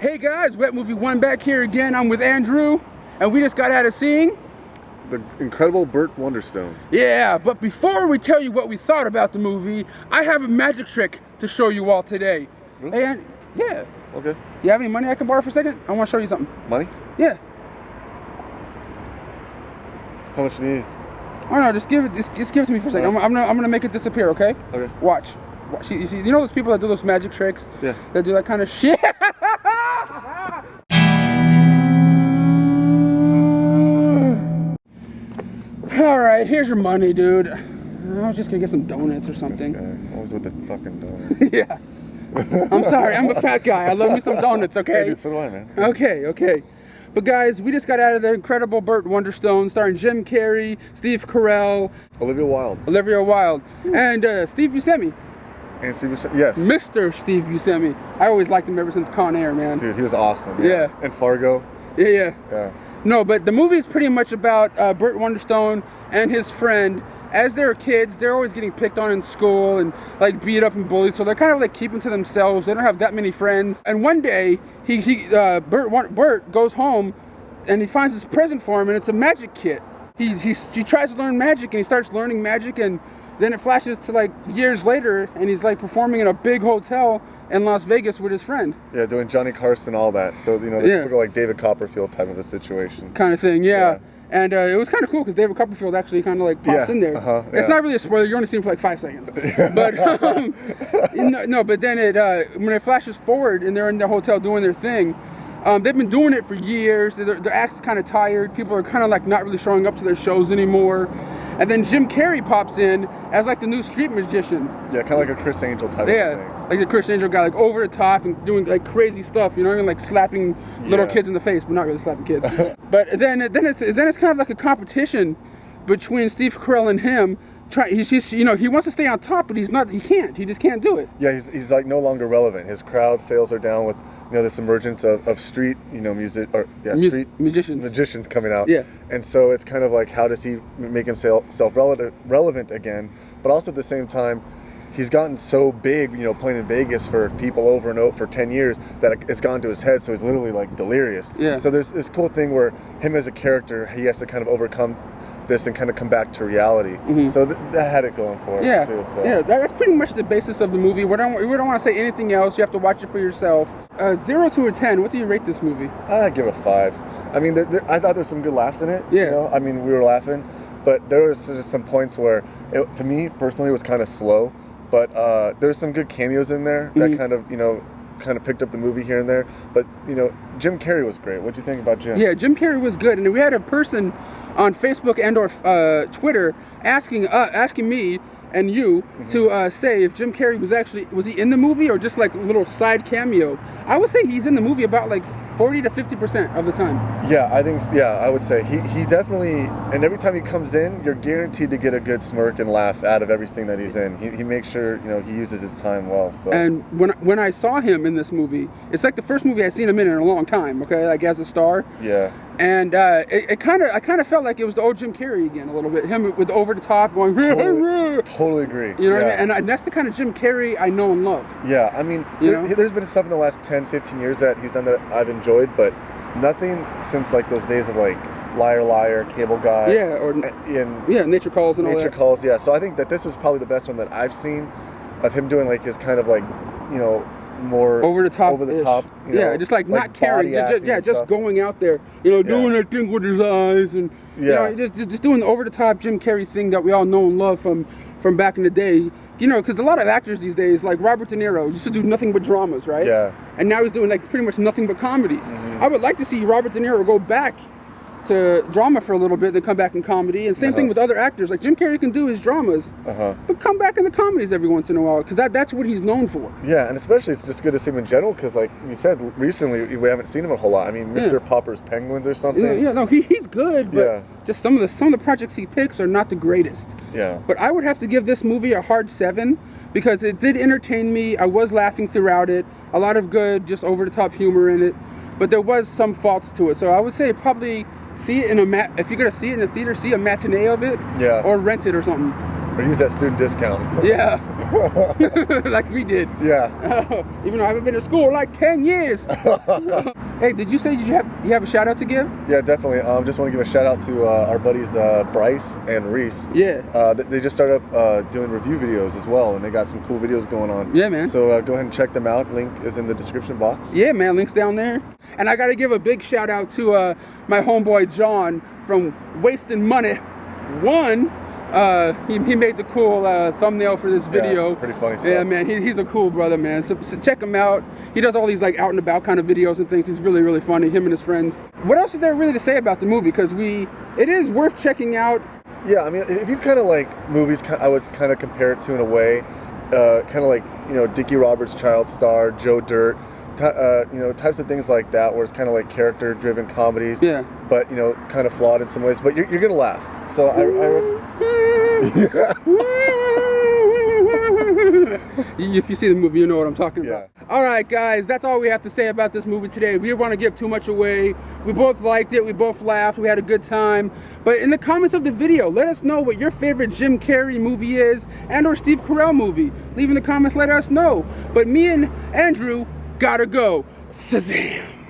Hey guys, Wet Movie 1 back here again. I'm with Andrew, and we just got out of seeing the incredible Burt Wonderstone. Yeah, but before we tell you what we thought about the movie, I have a magic trick to show you all today. Really? Hey, yeah. Okay. You have any money I can borrow for a second? I want to show you something. Money? Yeah. How much do you need? Oh no, just give it to me for a second. I'm gonna make it disappear, okay? Okay. Watch. You see, you know those people that do those magic tricks? Yeah. That do that kind of shit. All right, here's your money, dude. I was just gonna get some donuts or something. This guy, always with the fucking donuts. Yeah. I'm sorry, I'm a fat guy. I love me some donuts, okay? Hey, dude, so do I, man. Okay. But guys, we just got out of the incredible Burt Wonderstone, starring Jim Carrey, Steve Carell, Olivia Wilde, and Steve Buscemi. And Steve Buscemi, yes. Mr. Steve Buscemi. I always liked him ever since Con Air, man. Dude, he was awesome. Yeah. And Fargo. Yeah. No, but the movie is pretty much about Burt Wonderstone and his friend. As they're kids, they're always getting picked on in school and like beat up and bullied. So they're kind of like keeping to themselves. They don't have that many friends. And one day, Burt goes home and he finds this present for him, and it's a magic kit. He tries to learn magic, and he starts learning magic, and then it flashes to like years later, and he's like performing in a big hotel in Las Vegas with his friend. Yeah, doing Johnny Carson, all that. So, you know, they go like David Copperfield type of a situation. Kind of thing, yeah. And it was kind of cool because David Copperfield actually kind of like pops in there. It's not really a spoiler. You only see him for like 5 seconds. But but then when it flashes forward and they're in the hotel doing their thing, they've been doing it for years. Their act's kind of tired. People are kind of like not really showing up to their shows anymore. And then Jim Carrey pops in as like the new street magician. Yeah, kind of like a Chris Angel type of thing. Like the Chris Angel guy, like over the top and doing like crazy stuff. You know what I mean? Like slapping little kids in the face, but not really slapping kids. But then it's kind of like a competition between Steve Carell and him. He wants to stay on top, but he can't. He just can't do it. Yeah, he's like no longer relevant. His crowd sales are down with this emergence of street street magicians coming out. Yeah. And so it's kind of like, how does he make himself relevant again? But also at the same time, he's gotten so big, playing in Vegas for people over and over for 10 years that it's gone to his head. So he's literally like delirious. Yeah. So there's this cool thing where him as a character, he has to kind of overcome this and kind of come back to reality. Mm-hmm. So that had it going for it too. So. Yeah, that's pretty much the basis of the movie. We don't want to say anything else. You have to watch it for yourself. 0 to a 10, what do you rate this movie? I give it a 5. I mean, I thought there's some good laughs in it. Yeah. I mean, we were laughing, but there was just some points where it, to me personally, was kind of slow. But there's some good cameos in there that kind of picked up the movie here and there. But Jim Carrey was great. What do you think about Jim? Yeah, Jim Carrey was good, and we had a person on Facebook and or Twitter asking me and you to say if Jim Carrey was he in the movie or just like a little side cameo. I would say he's in the movie about like 40 to 50% of the time. Yeah, I would say he definitely, and every time he comes in, you're guaranteed to get a good smirk and laugh out of every scene that he's in. He makes sure he uses his time well. So. And when I saw him in this movie, it's like the first movie I've seen him in a long time. Okay, like as a star. Yeah. And I kind of felt like it was the old Jim Carrey again a little bit. Him with the over the top going. Totally agree. You know what I mean? And that's the kind of Jim Carrey I know and love. Yeah, I mean, there's been stuff in the last 10, 15 years that he's done that I've enjoyed, but nothing since like those days of like Liar Liar, Cable Guy. Yeah, or Nature Calls and all that. Nature Calls, yeah. So I think that this was probably the best one that I've seen of him doing like his kind of like, more over the top. Just like not caring. Just going out there, doing that thing with his eyes and just doing the over the top Jim Carrey thing that we all know and love from back in the day. Because a lot of actors these days, like Robert De Niro, used to do nothing but dramas, right? Yeah. And now he's doing like pretty much nothing but comedies. I would like to see Robert De Niro go back to drama for a little bit, then come back in comedy. And same thing with other actors. Like Jim Carrey can do his dramas, but come back in the comedies every once in a while, because that's what he's known for. Yeah, and especially it's just good to see him in general, because like you said, recently we haven't seen him a whole lot. I mean, Mr. Popper's Penguins or something. He's good, but just some of the projects he picks are not the greatest. Yeah. But I would have to give this movie a hard 7, because it did entertain me. I was laughing throughout it. A lot of good, just over the top humor in it, but there was some faults to it. So I would say probably see it if you're gonna see it in the theater, see a matinee of it, or rent it or something, or use that student discount. Yeah. like we did. Yeah. Even though I haven't been to school like 10 years. Hey, did you say you have a shout out to give? Yeah, definitely. Just want to give a shout out to our buddies Bryce and Reese. Yeah. They just started up doing review videos as well, and they got some cool videos going on. Yeah, man. So go ahead and check them out. Link is in the description box. Yeah, man. Link's down there. And I got to give a big shout out to my homeboy John from Wasting Money 1. He made the cool thumbnail for this video. Yeah, pretty funny stuff. Yeah, man, he's a cool brother, man. So check him out. He does all these like out and about kind of videos and things. He's really, really funny, him and his friends. What else is there really to say about the movie? Because it is worth checking out. Yeah, I mean, if you kind of like movies, I would kind of compare it to in a way, kind of like, you know, Dickie Roberts' Child Star, Joe Dirt, you know, types of things like that, where it's kind of like character-driven comedies. Yeah. But, you know, kind of flawed in some ways. But you're gonna laugh. So if you see the movie, you know what I'm talking about. Yeah. All right, guys, that's all we have to say about this movie today. We didn't want to give too much away. We both liked it. We both laughed. We had a good time. But in the comments of the video, let us know what your favorite Jim Carrey movie is and or Steve Carell movie. Leave in the comments, let us know. But me and Andrew gotta go. Shazam!